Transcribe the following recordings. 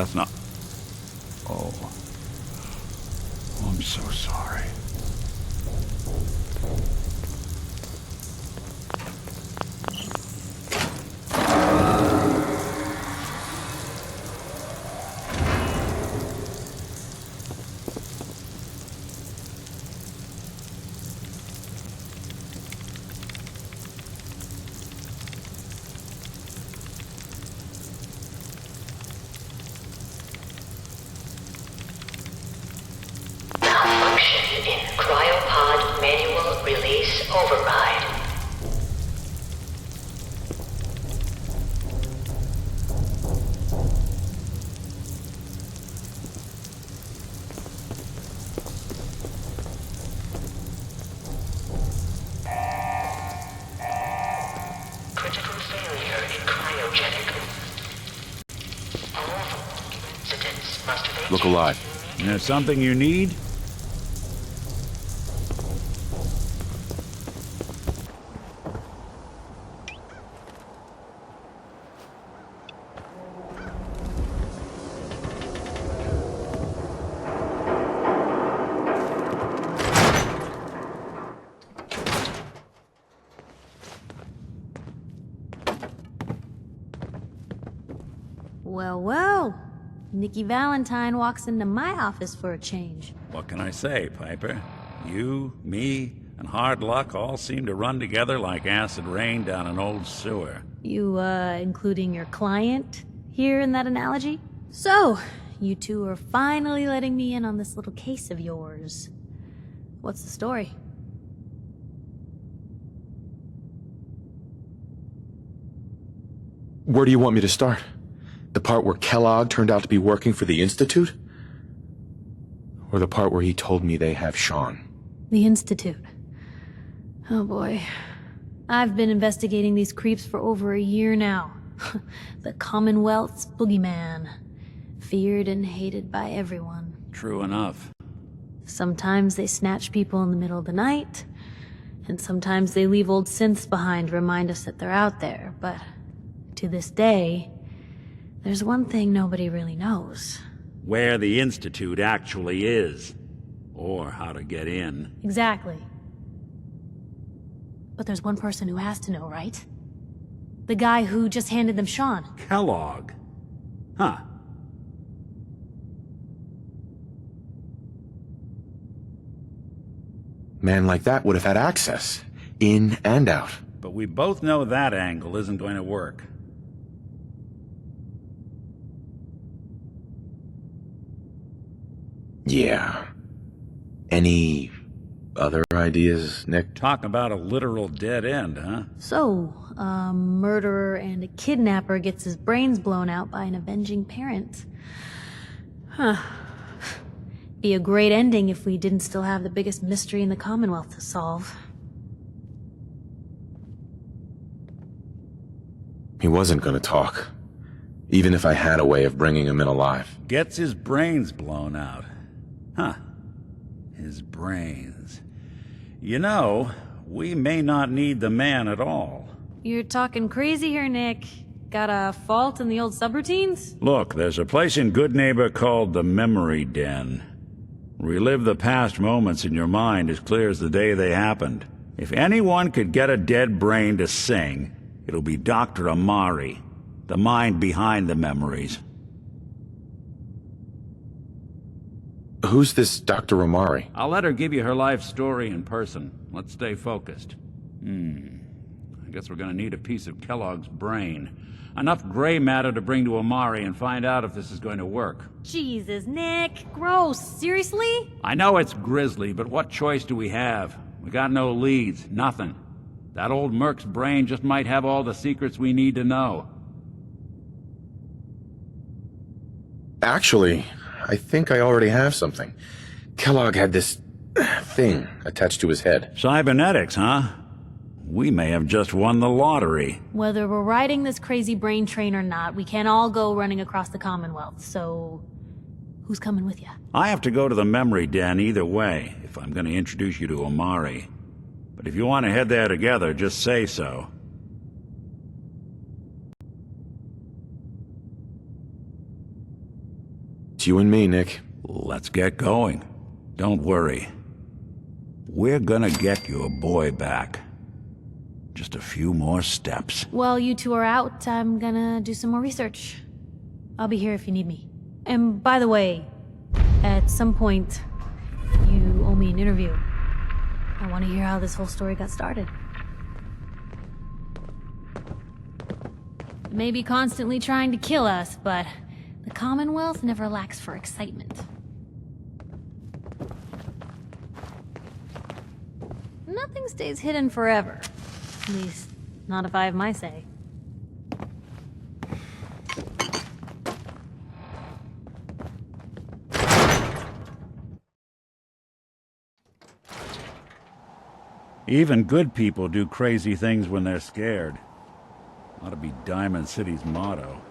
that's not... Oh. I'm so sorry. Look alive. There's something you need? Well, well. Nikki Valentine walks into my office for a change. What can I say, Piper? You, me, and hard luck all seem to run together like acid rain down an old sewer. You, including your client here in that analogy? So, you two are finally letting me in on this little case of yours. What's the story? Where do you want me to start? The part where Kellogg turned out to be working for the Institute? Or the part where he told me they have Sean? The Institute. Oh boy. I've been investigating these creeps for over a year now. The Commonwealth's boogeyman. Feared and hated by everyone. True enough. Sometimes they snatch people in the middle of the night, and sometimes they leave old synths behind to remind us that they're out there, but to this day, there's one thing nobody really knows. Where the Institute actually is. Or how to get in. Exactly. But there's one person who has to know, right? The guy who just handed them Sean. Kellogg. Huh. Man like that would have had access. In and out. But we both know that angle isn't going to work. Yeah. Any other ideas, Nick? Talk about a literal dead end, huh? So, a murderer and a kidnapper gets his brains blown out by an avenging parent. Huh. Be a great ending if we didn't still have the biggest mystery in the Commonwealth to solve. He wasn't gonna talk. Even if I had a way of bringing him in alive. Gets his brains blown out. Huh. His brains. You know, we may not need the man at all. You're talking crazy here, Nick. Got a fault in the old subroutines? Look, there's a place in Good Neighbor called the Memory Den. Relive the past moments in your mind as clear as the day they happened. If anyone could get a dead brain to sing, it'll be Dr. Amari, the mind behind the memories. Who's this Dr. Amari? I'll let her give you her life story in person. Let's stay focused. I guess we're gonna need a piece of Kellogg's brain. Enough gray matter to bring to Amari and find out if this is going to work. Jesus, Nick. Gross. Seriously? I know it's grisly, but what choice do we have? We got no leads, nothing. That old merc's brain just might have all the secrets we need to know. Actually, I think I already have something. Kellogg had this thing attached to his head. Cybernetics, huh? We may have just won the lottery. Whether we're riding this crazy brain train or not, we can't all go running across the Commonwealth, so... who's coming with you? I have to go to the memory den either way, if I'm going to introduce you to Amari. But if you want to head there together, just say so. Just you and me, Nick. Let's get going. Don't worry. We're gonna get your boy back. Just a few more steps. While you two are out, I'm gonna do some more research. I'll be here if you need me. And by the way, at some point, you owe me an interview. I want to hear how this whole story got started. It may be constantly trying to kill us, but the Commonwealth never lacks for excitement. Nothing stays hidden forever. At least, not if I have my say. Even good people do crazy things when they're scared. Ought to be Diamond City's motto.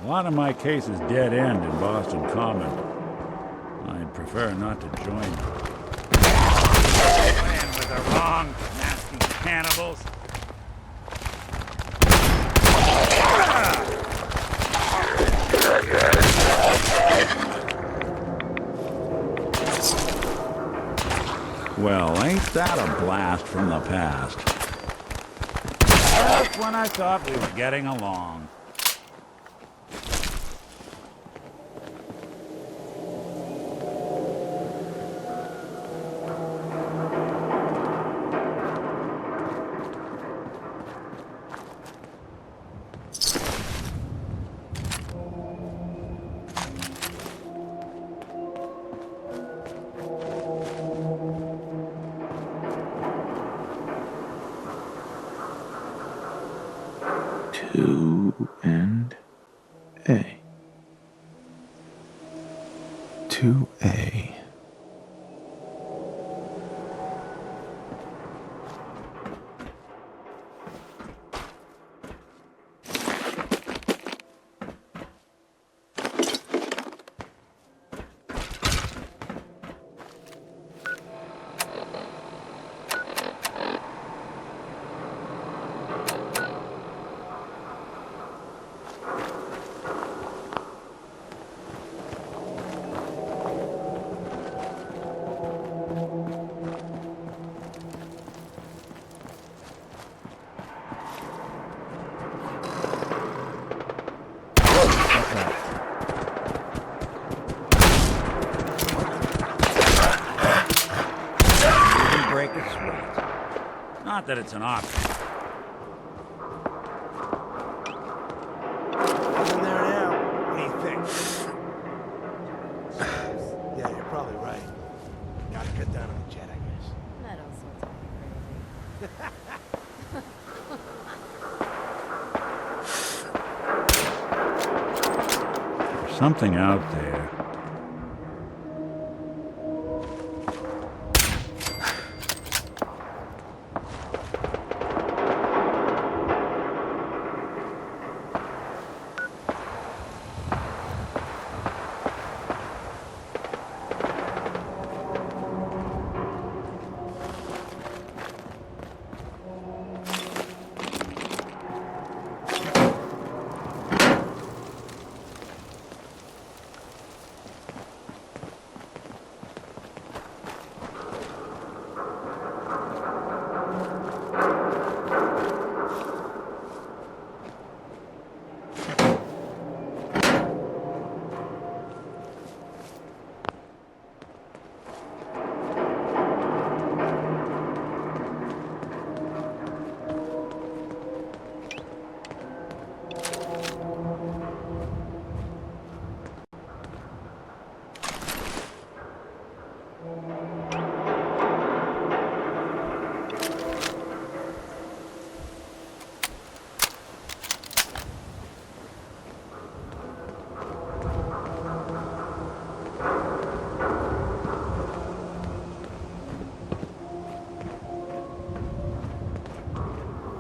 A lot of my cases dead end in Boston Common. I'd prefer not to join them. Playing with the wrong nasty cannibals. Well, ain't that a blast from the past? Just when I thought we were getting along. To A. Not that it's an option. What's in there now? What do you think? Yeah, you're probably right. Gotta cut down on the jet, I guess. That all sorts of There's something out there.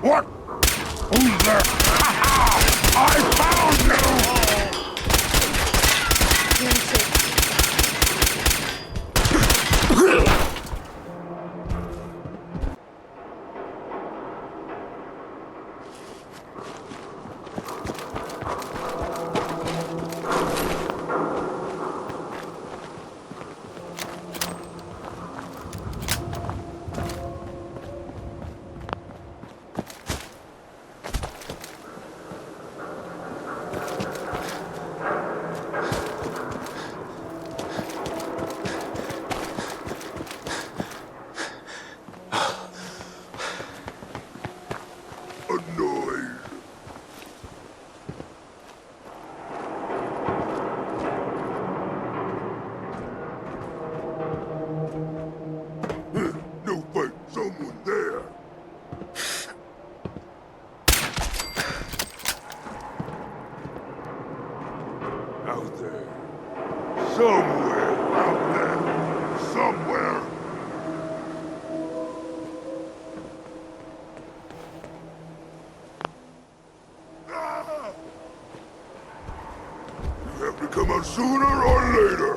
What? Who's there? I found you! Sooner or later.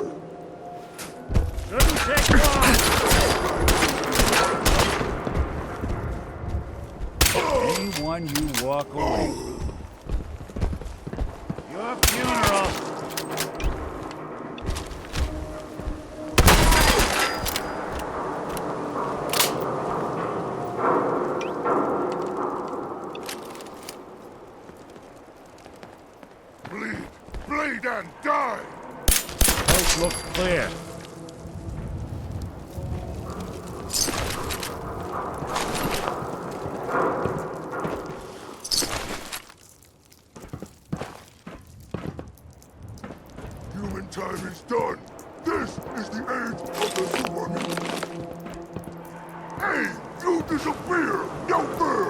Shouldn't take long. Anyone you walk away from. Your funeral. Bleed and die! Coast looks clear. Human time is done. This is the age of the supermutants. Hey, you disappear! No fair!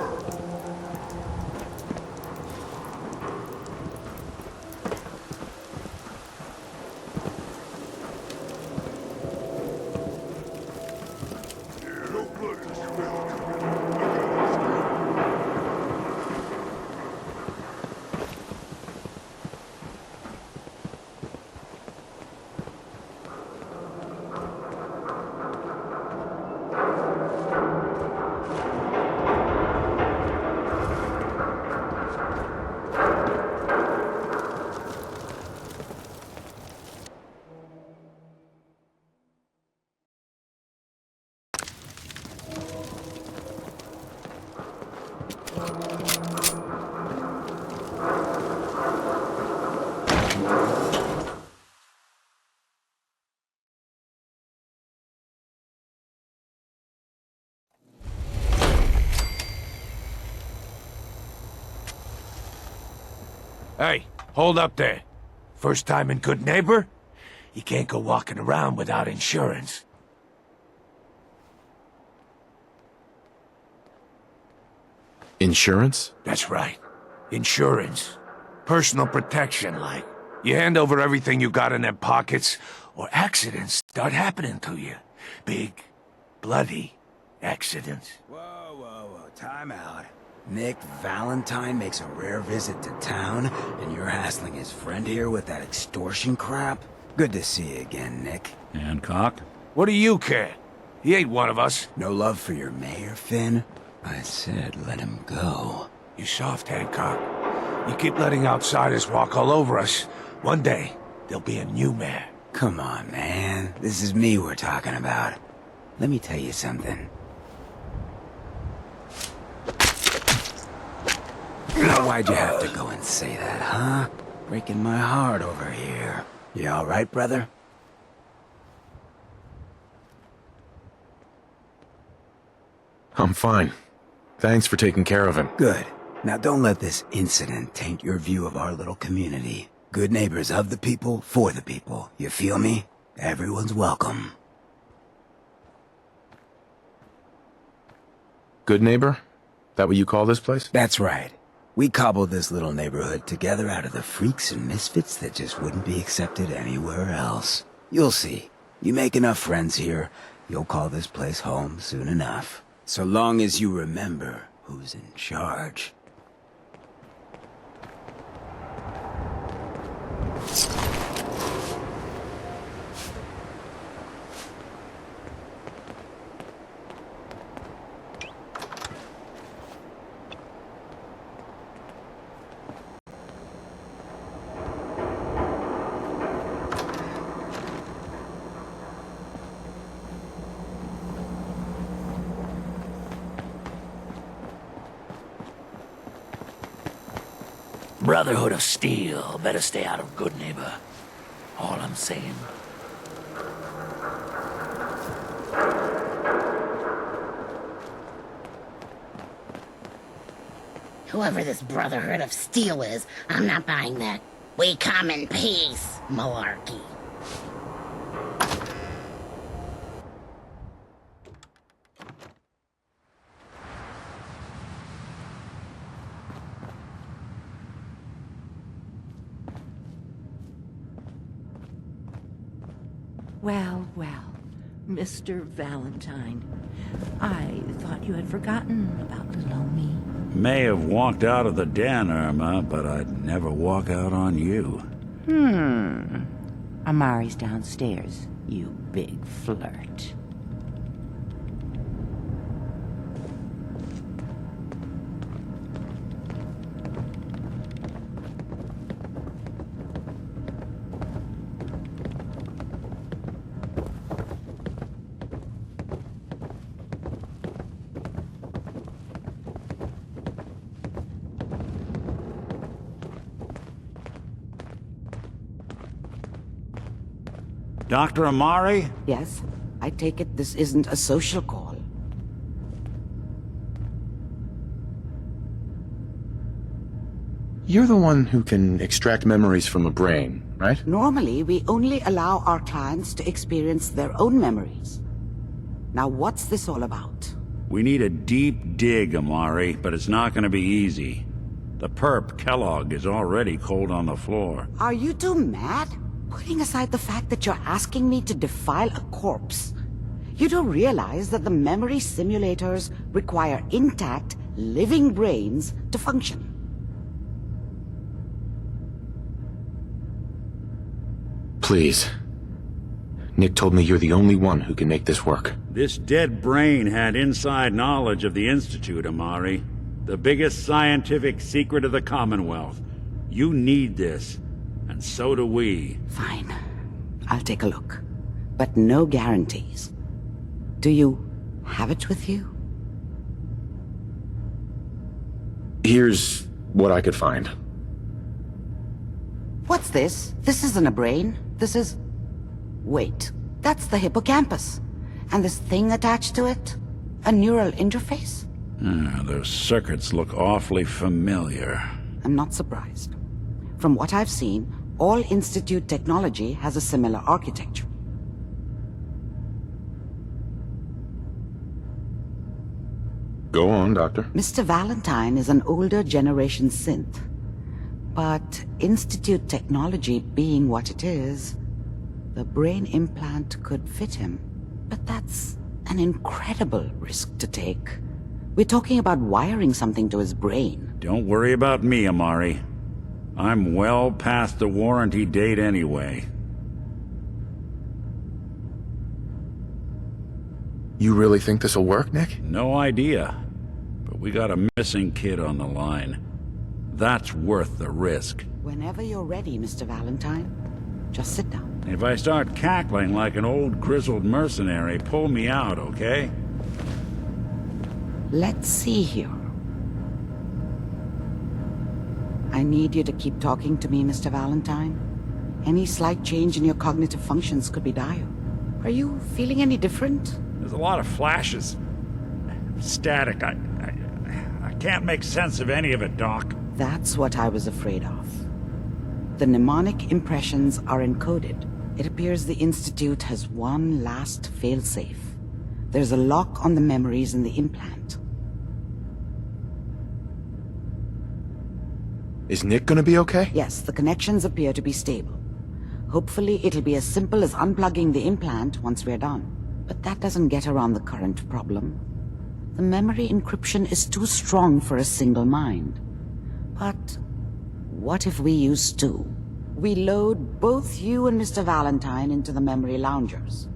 Hey, hold up there. First time in Good Neighbor? You can't go walking around without insurance. Insurance? That's right. Insurance. Personal protection, like. You hand over everything you got in them pockets, or accidents start happening to you. Big, bloody accidents. Whoa, time out. Nick Valentine makes a rare visit to town, and you're hassling his friend here with that extortion crap? Good to see you again, Nick. Hancock? What do you care? He ain't one of us. No love for your mayor, Finn? I said let him go. You soft, Hancock. You keep letting outsiders walk all over us. One day, there'll be a new mayor. Come on, man. This is me we're talking about. Let me tell you something. Now, why'd you have to go and say that, huh? Breaking my heart over here. You all right, brother? I'm fine. Thanks for taking care of him. Good. Now don't let this incident taint your view of our little community. Good neighbors of the people, for the people. You feel me? Everyone's welcome. Good neighbor? That what you call this place? That's right. We cobbled this little neighborhood together out of the freaks and misfits that just wouldn't be accepted anywhere else. You'll see. You make enough friends here, you'll call this place home soon enough. So long as you remember who's in charge. Brotherhood of Steel. Better stay out of Good Neighbor. All I'm saying. Whoever this Brotherhood of Steel is, I'm not buying that. We come in peace, malarkey. Well, well, Mr. Valentine. I thought you had forgotten about little old me. May have walked out of the den, Irma, but I'd never walk out on you. Amari's downstairs, you big flirt. Dr. Amari? Yes, I take it this isn't a social call. You're the one who can extract memories from a brain, right? Normally, we only allow our clients to experience their own memories. Now, what's this all about? We need a deep dig, Amari, but it's not going to be easy. The perp, Kellogg, is already cold on the floor. Are you two mad? Putting aside the fact that you're asking me to defile a corpse, you do realize that the memory simulators require intact, living brains to function. Please. Nick told me you're the only one who can make this work. This dead brain had inside knowledge of the Institute, Amari. The biggest scientific secret of the Commonwealth. You need this. And so do we. Fine. I'll take a look. But no guarantees. Do you have it with you? Here's what I could find. What's this? This isn't a brain. This is... Wait. That's the hippocampus. And this thing attached to it? A neural interface? Those circuits look awfully familiar. I'm not surprised. From what I've seen, all Institute technology has a similar architecture. Go on, Doctor. Mr. Valentine is an older generation synth. But Institute technology being what it is, the brain implant could fit him. But that's an incredible risk to take. We're talking about wiring something to his brain. Don't worry about me, Amari. I'm well past the warranty date anyway. You really think this'll work, Nick? No idea. But we got a missing kid on the line. That's worth the risk. Whenever you're ready, Mr. Valentine, just sit down. If I start cackling like an old grizzled mercenary, pull me out, okay? Let's see here. I need you to keep talking to me, Mr. Valentine. Any slight change in your cognitive functions could be dire. Are you feeling any different? There's a lot of flashes. Static. I can't make sense of any of it, Doc. That's what I was afraid of. The mnemonic impressions are encoded. It appears the Institute has one last failsafe. There's a lock on the memories in the implant. Is Nick gonna be okay? Yes, the connections appear to be stable. Hopefully it'll be as simple as unplugging the implant once we're done. But that doesn't get around the current problem. The memory encryption is too strong for a single mind. But what if we use two? We load both you and Mr. Valentine into the memory loungers.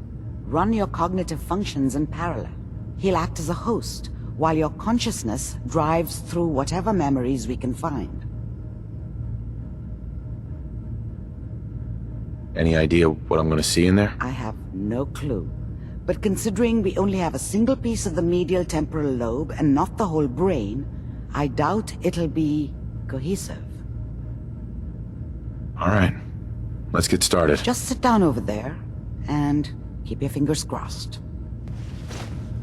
Run your cognitive functions in parallel. He'll act as a host, while your consciousness drives through whatever memories we can find. Any idea what I'm gonna see in there? I have no clue. But considering we only have a single piece of the medial temporal lobe and not the whole brain, I doubt it'll be cohesive. All right, let's get started. Just sit down over there and keep your fingers crossed.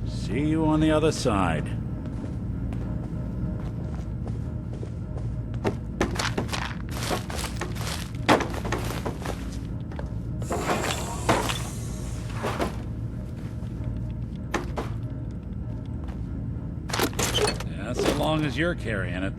See you on the other side. Yeah, so long as you're carrying it.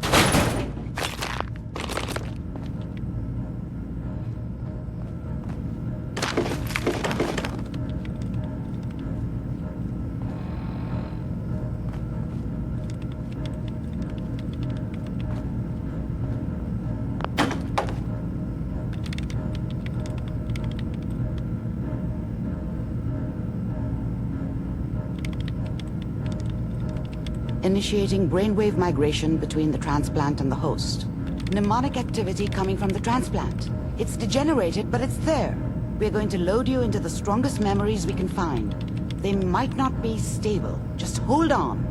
Initiating brainwave migration between the transplant and the host. Mnemonic activity coming from the transplant. It's degenerated, but it's there. We're going to load you into the strongest memories we can find. They might not be stable. Just hold on.